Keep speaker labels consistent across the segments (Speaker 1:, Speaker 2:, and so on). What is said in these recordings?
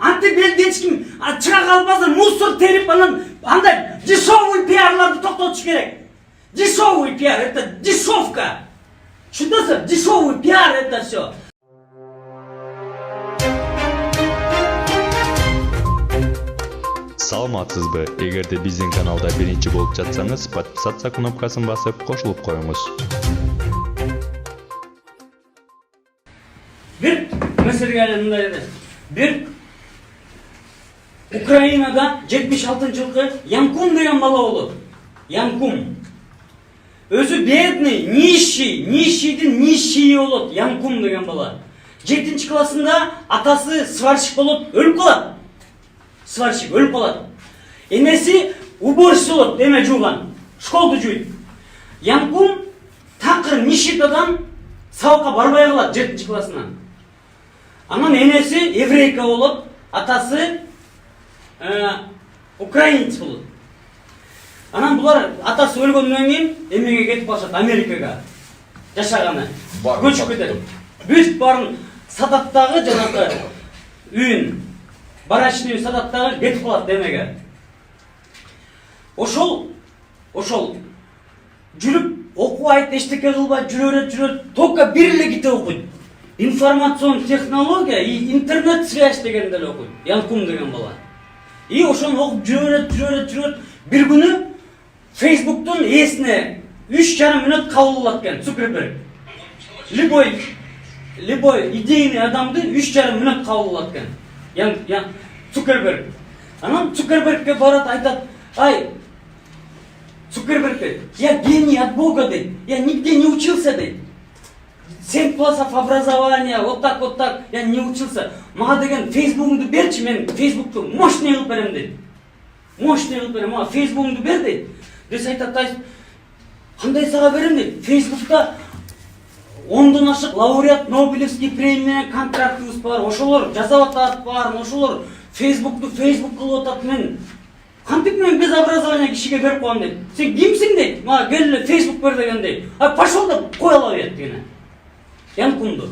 Speaker 1: Антип элди эч ким чыга калбасын, мусор терип анан андай дешевый пиарларды токтотуш керек. Дешевый пиар, это дешевка. Түшүндүңүзбү? Дешевый пиар это все.
Speaker 2: Саламатсызбы? Эгерде биздин каналда биринчи болуп жатсаңыз, подписаться кнопкасын басып, кошулуп коюңуз.
Speaker 1: Bir meseleler mындай эле. Bir Ukrainada 76-жылкы Ямкум деген бала болот. Ямкум. Өзү бедный, нищийдин нищийи болот. Ямкум деген бала. 7 классында атасы сварщик болот, өлүп калат. Сварщик өлүп калат. Энеси уборщица болот, эме жууган. Школду жууйт. Ямкум такыр нищетадан сабакка барбай калат 7 классынан. Анан энеси еврейка болот, атасы украинец болот. Анан булар атасы өлгөндөн кийин эмеге кетип калышат, Америкага. Жашаганы. Көчүп кетет. Бүт барын сатат дагы жанагы үйүн. Барачный сатат дагы кетип калат эмеге. Ошол жүрүп окубайт, эчтеке кылбайт, жүрөт, только бир эле китеп окуйт. Информационный технология и интернет связь деген деле окуйт. Ямкум деген бала. И ошону окуп жүрөт. Бир күнү Facebook'тун эсине 3,5 мүнөт кабыл кылат экен Цукерберг. Любой идейный адамды 3,5 мүнөт кабыл кылат экен. Цукерберг. Анан Цукербергке барат, айтат: "Ай, Цукерберг, я гений от Бога, дейт. Я нигде не учился, дейт. 7 классов образования, вот так, я не учился. Мага деген Facebook'умду берчи, мен Facebook'ту мощный кылып берем, дейт. Мощный кылып берем, мага Facebook'умду бер, дейт. Десе айтат: "Кандай сага берем?" дейт. Facebook'та 10дон ашык лауреат Нобелевский премия контрактыбыз бар. Ошолор жасап атат бар, ошолор Facebook'ту Facebook кылып атат. Мен кантип мен без образования кишиге берип коем, дейт. Сен кимсиң, дейт. Мага кел эле Facebook бер деген, дейт. Пошел деп кой ала берет деген. Ямкумду.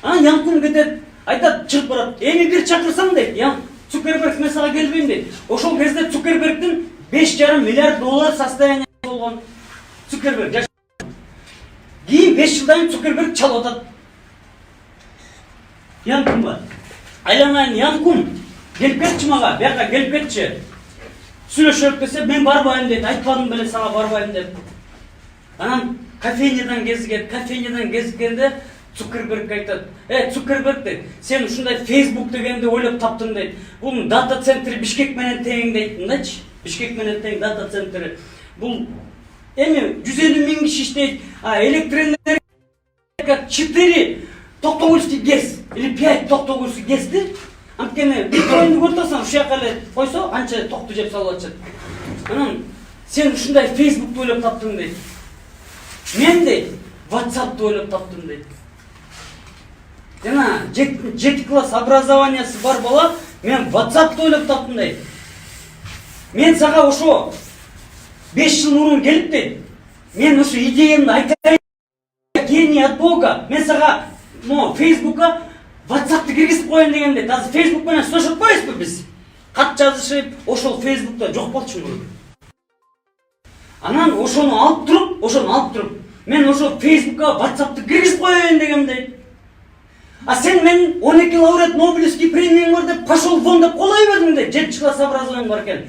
Speaker 1: Анан Ямкум кетет, айтат, чыгып барат. Эми бир чакырсаң, дейт. Цукерберг мен сага келбейм, дейт. Ошол кезде Цукербергдин 5,5 миллиард доллар состояние болгон. Цукерберг кийин 5 жылдан кийин Цукерберг чалып атат. Ямкумга айланайын, Ямкум келип кетчи мага, бияка келип кетчи. Сүйлөшөлүк десе, мен барбайм, дейт. Айтпадым беле сага барбайм деп. Анан кафейнядан кезиккенде Цукерберг айтат: Цукерберг, дейт, сен ушундай Facebook дегенди ойлоп таптың, дейт. Бул дата центри Бишкек менен тең, дейт. Мындайчы, Бишкек менен тең дата центри. Бул эми 150 миң киши иштейт. Электроэнергия 4 Токтогульский ГЭС или 5 Токтогульский ГЭСти. Анткени биткоинди көрсөң, ушул жака эле койсо, анча токту жеп салып атышат. Анан сен ушундай Facebook'ты ойлоп таптың, дейт. Мен, дейт, WhatsApp'ты ойлоп таптым, дейт. Жана 7 класс образованиясы бар бала, мен WhatsApp'ты ойлоп таптым, дейт. Мен сага ошо 5 жыл мурун келип, дейт. Мен ушу идеямды айтайын, гений от Бога. Мен сага Facebook'ка WhatsApp'ты киргизип коеюн деген, дейт. Азыр Facebook менен сүйлөшүп атпайбызбы биз? Кат жазышып, ошол Facebook'та жок болчу мурун. Анан ошону алып туруп, мен ошо Facebook'ка WhatsApp'ты киргизип коеюн дегем, дейт. Сен мен 12 лауреат Нобелевский премияң бар деп, пошел вон деп колой бердиң, дейт. 7 класс образованиең бар экен.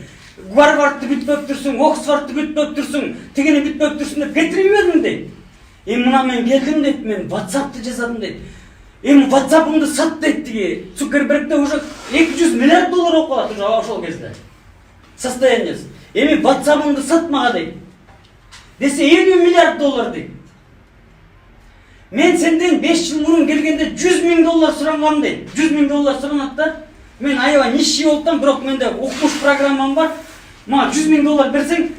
Speaker 1: Гарвардты бүтпөп турсуң, Оксфордты бүтпөп турсуң, тигини бүтпөп турсуң деп кетирип бердиң, дейт. Мына мен келдим, дейт, мен WhatsApp'ты жасадым, дейт. WhatsApp'ымды сат, дейт, тиги. Цукербергде уже 200 миллиард доллар болуп калат уже ошол кезде. Состояниесі. WhatsApp'ымды сат мага, дейт. Десе 50 миллиард доллар, дейт. Мен сенден 5 жыл мурун келгенде 100 миң доллар сурангам, дейт. 100 миң доллар суранат да. Мен аябай нищий болуптам, бирок менде окумуш программам бар. Мага 100 миң доллар берсең,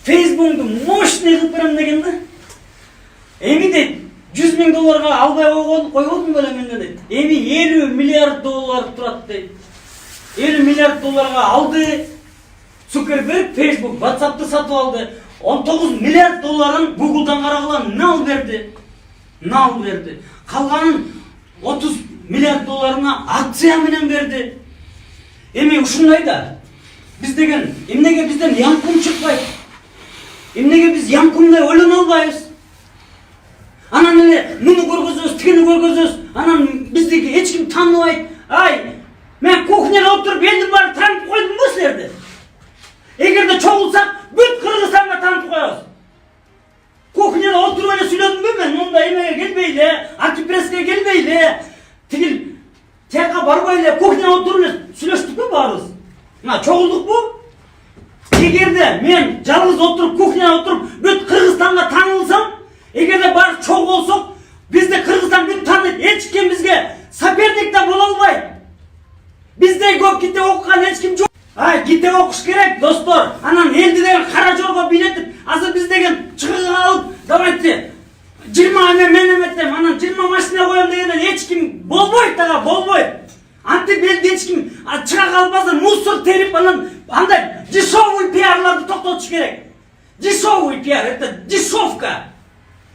Speaker 1: Facebook'умду мощный кылып берем деген да. Дейт, 100 миң долларга албай койбодум беле мен, дейт. 50 миллиард доллар турат, дейт. 50 миллиард долларга алды Цукерберг Facebook, WhatsApp'ты сатып алды. 19 миллиард долларын Google'дан карагыла нал берди. Калганын 30 миллиард долларына акция менен берди. Эми ушундай да. Биз деген эмнеге бизден ямкум чыкпайт? Эмнеге биз ямкумдай ойлоно албайбыз? Анан эле муну көргөзөбүз, тигини көргөзөбүз. Анан бизди эч ким тааныбайт. Ай, мен кухняда отуруп элдин баарын таанып койдумбу силерди? Эгерде чогулсак, бүт Кыргызстанга таанып коебуз. Кухняда отуруп эле сүйлөдүмбү мен? Мындай эмеге келбей эле, антипресске келбей эле, тигил тияка барбай эле кухняда отуруп эле сүйлөштүкпү баарыбыз? Мына чогулдукпу? Эгерде мен жалгыз отуруп кухняда отуруп бүт Кыргызстанга таанылсам, эгерде баары чогуу болсок, бизди Кыргызстан бүт тааныйт. Эч ким бизге соперник да боло албайт. Биздей көп китеп окуган эч ким жок. Ай, китеп окуш керек, достор. Анан элди деген кара жорго бийлетип, азыр биз деген чыгыга алып, давайте 20 мен эметем, анан 20 машина коем дегенден эч ким болбойт дагы, болбойт. Антип элди эч ким чыга калбасын, мусор терип, анан андай дешевый пиарларды токтотуш керек. Дешевый пиар, это дешевка.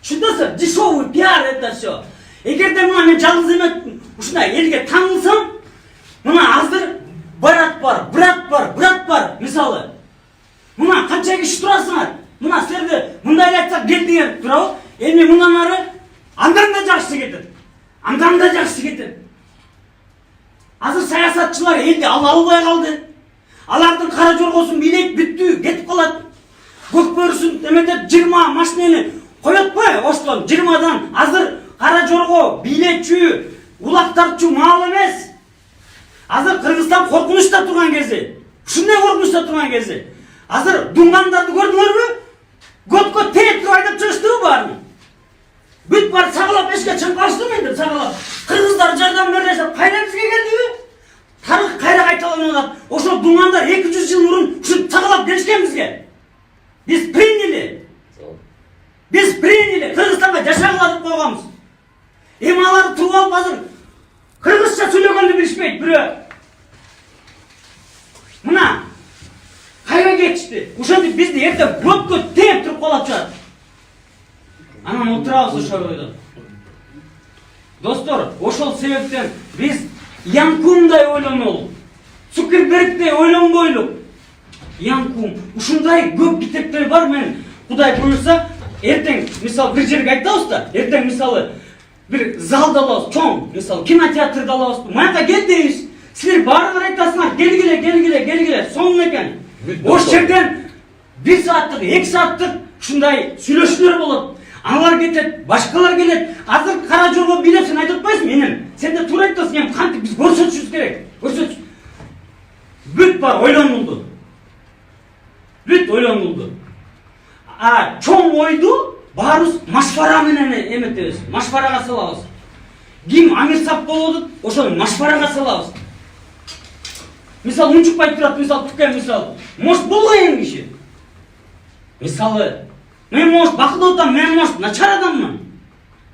Speaker 1: Түшүнөсүң? Дешевый пиар это все. Эгерде мына мен жалгыз эме ушундай элге таанылсам, мына азыр брат бар, мисалы. Мына канча киши турасыңар? Мына силерди мындай айтсак кел деген турабы? Эми мындан ары андан да жакшы кетет. Азыр саясатчылар элди ала албай калды. Алардын кара жоргосун бийлейт, бүттү, кетип калат. Көк бөрүсүн эметип 20 машинени коет го, оштон 20дан азыр кара жорго бийлетчү, улак тартчу маал эмес. Азыр Кыргызстан коркунучта турган кезде, ушундай коркунучта турган кезде, азыр дуңгандарды көрдүңөрбү? Көткө тээп туруп айдап чыгыштыбы баарын? Бүт бар сагалап эшикке чыгып калыштыбы менде сагалап? Кыргыздар жардам бере дешеп кайра бизге келдиби? Тарых кайра кайталанып атат. Ошол дуңгандар 200 жыл мурун ушинтип сагалап келишкен бизге. Биз приняли, Кыргызстанга жашагыла деп койганбыз. Эми алар туруп алып азыр кыргызча сүйлөгөндү билишпейт бирөө. Мына кайра кетишти. Ошентип бизди эртең көткө тээп туруп калат чыгат. Анан отурабыз ошол ойдо. Достор, ошол себептен биз Ямкумдай ойлонолук. Цукербергдей ойлонбойлук. Ямкум, ушундай көп китептер бар. Мен Кудай буйрса, эртең мисалы бир жерге айтабыз да, эртең мисалы бир залда алабыз, чоң, мисалы кинотеатрда алабыз. Маяка кел дейбиз. Силер баарыңар айтасыңар, келгиле, сонун экен. Ош жерден 1 сааттык, 2 сааттык ушундай сүйлөшүүлөр болот. Аналар кетет, башкалар келет. Азыр кара жолго бийлеп сен айтып атпайсың менин. Сен де туура айтасың, эми кантип биз көрсөтүшүбүз керек. Көрсөтүш. Бүт бар ойлонулду. Чоң ойду баарыбыз машвара менен эметебиз. Машварага салабыз. Ким амир сап болот, ошону машварага салабыз. Мисалы унчукпай турат, мисалы түккен мисалы. Может болбойм киши. Мисалы мен может бакылдуу адам, мен может начар адаммын.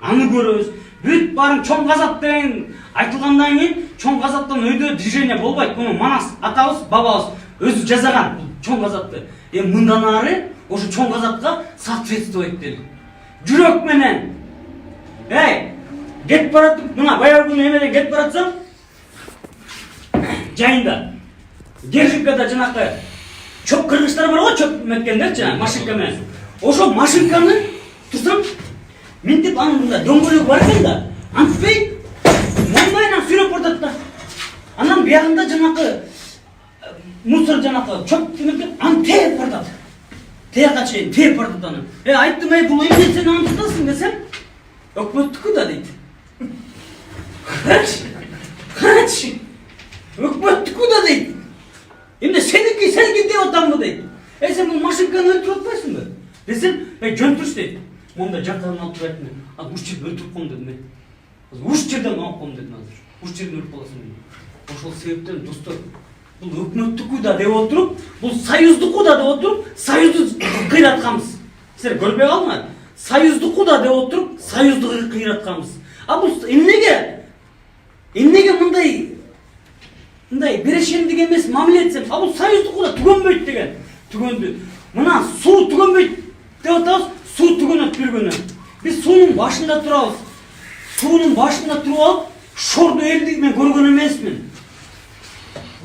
Speaker 1: Аны көрөбүз. Бүт барын чоң казак деген айтылгандан кийин чоң казактан өйдө движение болбойт. Муну Манас атабыз, бабабыз өзү жазаган чоң казакты. Мындан ары ошо чоң казакка соответствовать дейт. Жүрөк менен. Кетип баратып, мына баягы күнү эмеден кетип баратсам, жайында Держикада жанакы чөп кыргычтар бар го, чөп меткендер жана машинка менен. Ошо машинканы турсам, мынтип анын мында дөңгөлөгү бар экен да. Антпей момайынан сүйрөп бардат да. Анан биягында жанакы мусор жанакы чөп тимектеп аны тээп бардат. Тияка чейин тээп бардат аны. Айттым, бул эмне сен аны тутасың десем, өкмөттүкү да дейт. Карачы. Өкмөттүкү да дейт. Эмне сеники деп атамбы дейт. Сен бул машинканы өлтүрүп атпайсыңбы? Десем, жөнтүрүш дейт. Монда жактарын алып турат мен. Уш жерден өлтүрүп коем дедим мен. Уш жерден алып коем дедим азыр. Уш жерден өлүп каласың дейт. Ошол себептен достор, бул өкмөттүкү да деп отуруп, бул союздуку да деп отуруп, союзду кыйратканбыз. Силер көрбөй калдыңар. Союздуку да деп отуруп, союзду кыйратканбыз. Бул эмнеге мындай берешендик эмес мамиле этсем, бул союздуку да түгөнбөйт деген. Түгөндү. Мына суу түгөнбөйт деп атабыз, суу түгөнөт бир күнү. Биз суунун башында турабыз. Суунун башында туруп алып, шорду элди мен көргөн эмесмин.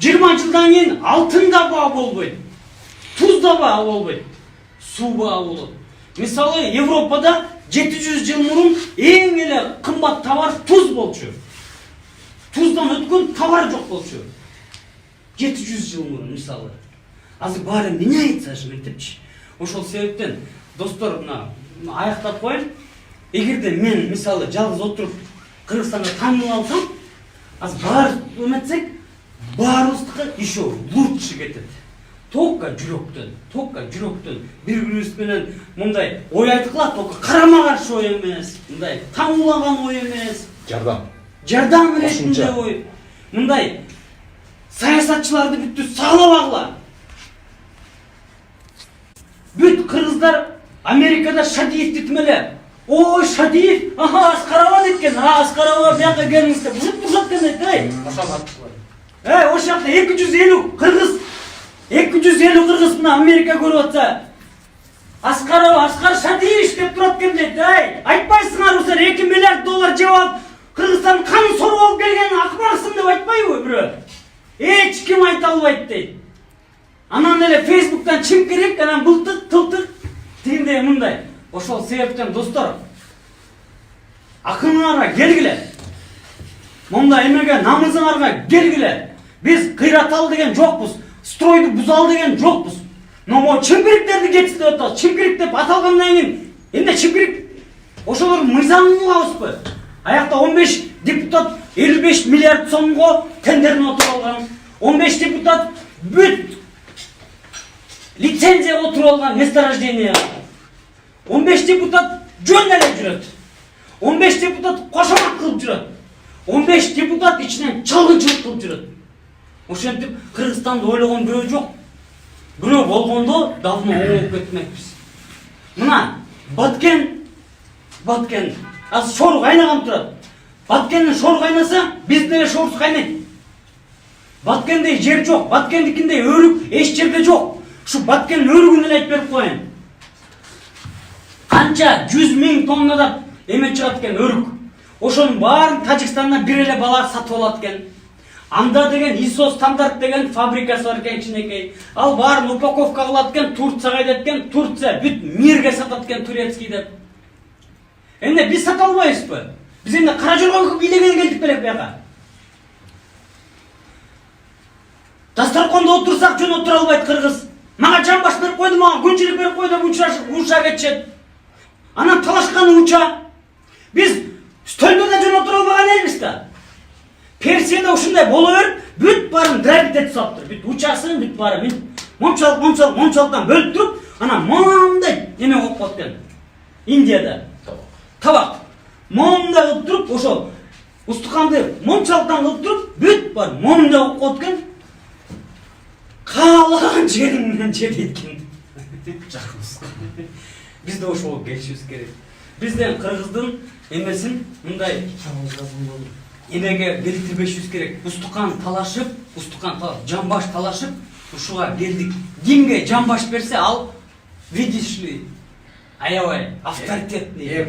Speaker 1: 20 жылдан кийин алтын да баа болбойт, туз да баа болбойт, суу баа болот. Мисалы Европада 700 жыл мурун эң эле кымбат товар туз болчу. Tuzdan ötkün tavar жоқ болчу. 700 жыл мурун мисалы. Азыр баары эмне айтса шынтипчи. Ошол себептен достор мына аяктап коеюн. Эгерде мен мисалы жалгыз отуруп Кыргызстанга таанылып алсам, азыр баары эметсек, баарыбыздыкы еще лучше кетет. Только жүрөктөн бири-бирибиз менен мындай ой айтылат, только карама каршы ой эмес, мындай таңуулаган ой эмес. Жардам ретинде ой. Мындай саясатчыларды бүттү саалабагыла. Бүт кыргыздар Америкада Шадиевди тимеле. Ой, Шадиев, Аскарова кеткен. Аскарова бияка келиңиз деп бузуп турушат экен. Ошол жакта 250 кыргыз 250 кыргыз мына Америка көрүп атса. Аскарова, Аскар Шадиев деп турат экен дейт. Айтпайсыңар ушул 2 миллиард доллар жеп алып Кыргызстан канын соруп алып келген акбарсың деп айтпайбы бирөө? Эч ким айта албайт дейт. Анан эле Facebook'tan чимкирик, анан былтык, тылтык тигиндей мындай. Ошол себептен достор, акыңарга келгиле. Мындай эмеге намызыңарга келгиле. Биз кыйраталы деген жокпуз, стройду бузалы деген жокпуз. Но могу чимкириктерди жетиштирип атабыз. Чимкирик деп аталгандан кийин эмне чимкирик? Ошолор мыйзамын угабызбы? Аякта 15 депутат 55 миллиард сомго тендерин отуруп алган. 15 депутат бүт лицензия отуруп алган месторождение. 15 депутат жөн эле жүрөт. 15 депутат кошомак кылып жүрөт. 15 депутат ичинен чалгынчылык кылып жүрөт. Ошентип Кыргызстанды ойлогон бирөө жок. Бирөө болгондо давно оңоп кетмекпиз. Мына Баткен аз шору кайнаган турат. Баткендин шору кайнаса, биздин эле шорусу кайнайт. Баткенде жер жок, Баткендикиндей өрүк эч жерде жок. Ушу Баткен өрүгүн эле айтып берип коеюн. Канча 100 000 тоннада эме чыгат экен өрүк. Ошонун баарын Тажикстандан бир эле бала сатып алат экен. Анда деген ISO стандарт деген фабрикасы бар экен кичинекей. Ал баарын упаковка кылат экен, Турцияга айдат экен, Турция бүт мирге сатат экен турецкий деп. Эмне биз сата албайбызбы? Биз эмне кара жорго бийлеген келдик белек буяка. Дастарконда отурсак жөн отура албайт кыргыз. Мага жамбаш берип койду, мага күнчүлүк берип койду, уша кетчет. Анан талашканы уча. Биз стөлдөрдө жөн отура албаган элбиз да. Персияда ушундай боло берип, бүт баарын дробить этип салыптыр. Бүт учасын, бүт баары мончалыктан бөлүп туруп, анан мындай эме болуп калат экен. Индияда табак. Момундай кылып туруп, ошол устуканды мончалыктан кылып туруп, бүт бар момундай болуп калат экен. Каалаган жериң менен же дейт экен. Жакынбыз. Биз да ошого келишибиз керек. Бизден кыргыздын эмесин мындай эмеге келтирбешибиз керек. Устукан талашып, жамбаш талашып, ушуга келдик. Кимге жамбаш берсе, ал видишь ли, аябай авторитетный.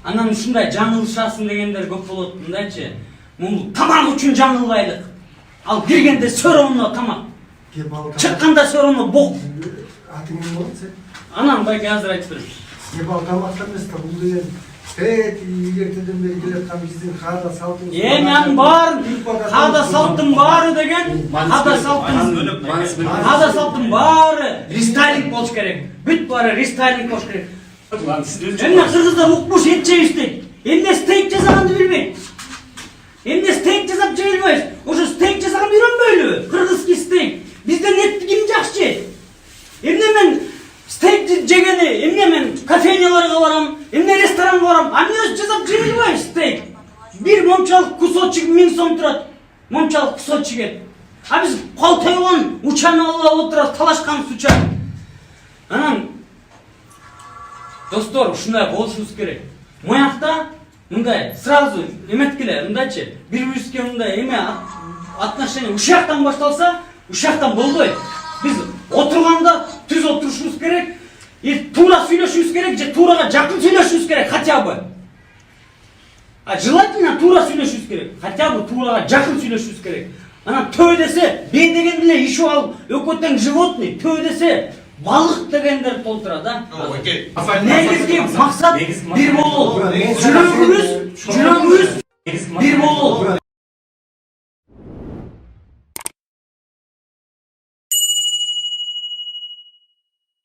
Speaker 1: Анан ушундай жаңылышасың дегендер көп болот. Мындайчы, муну тамак үчүн жаңылбайлык. Ал киргенде сөрөөнө тамак. Чыкканда сөрөөнө бок.
Speaker 3: Атың ким болот сен?
Speaker 1: Анан байке азыр айтып берем.
Speaker 3: Кебал тамактан эмес да бул деген илгертеден бери келаткан биздин каада салтыбыз.
Speaker 1: Анын баарын каада салттын баары деген, каада салттын баары рестайлинг болуш керек. Бүт баары рестайлинг болуш керек. Эмне кыргыздар укмуш эт жейбиз дейт. Эмне стейк жасаганды билбейт. Эмне стейк жасап жей албайбыз. Ошо стейк жасаганды үйрөнбөйлүбү? Кыргызский стейк. Бизден этти ким жакшы жейт? Эмне мен стейк жегени, эмне мен кофейняларга барам, эмне ресторанга барам, а мен өз жасап жей албайм стейк. Бир момчалык кусочек 1000 сом турат. Момчалык кусочек. А биз кол тойгон учаны алып отурабыз, талашканбыз уча. Анан достор, ушундай болушубуз керек. Моякта мындай сразу эметкиле, мындайчы, бири-бирибизге мындай эме отношение ушактан башталса, ушактан болбойт. Биз отурганда түз отурушубуз керек, туура сүйлөшүбүз керек, же туурага жакын сүйлөшүбүз керек хотя бы. А желательно туура сүйлөшүбүз керек, хотя бы туурага жакын сүйлөшүбүз керек. Анан төө десе, мен деген деле ишип алып, өкөтең животный, төө десе, балык дегендер толтурат, а? Негизги максат бир болуу. Жүрөгүбүз